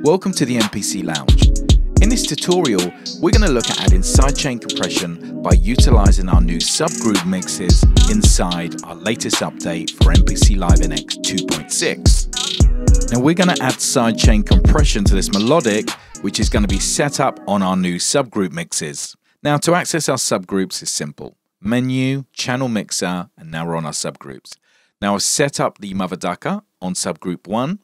Welcome to the MPC Lounge. In this tutorial, we're going to look at adding sidechain compression by utilizing our new subgroup mixes inside our latest update for MPC Live NX 2.6. Now we're going to add sidechain compression to this melodic, which is going to be set up on our new subgroup mixes. Now to access our subgroups is simple. Menu, channel mixer, and now we're on our subgroups. Now I've set up the mother ducker on subgroup 1,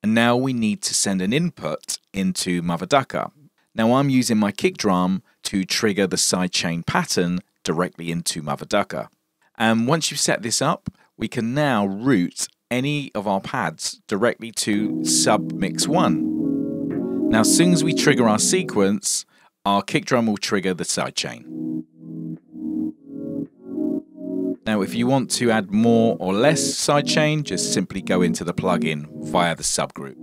and now we need to send an input into mother ducker. Now I'm using my kick drum to trigger the sidechain pattern directly into mother ducker. And once you've set this up, we can now route any of our pads directly to sub mix 1. Now as soon as we trigger our sequence, our kick drum will trigger the sidechain. Now if you want to add more or less sidechain, just simply go into the plugin via the subgroup.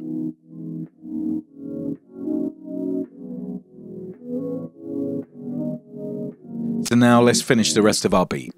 So now let's finish the rest of our beat.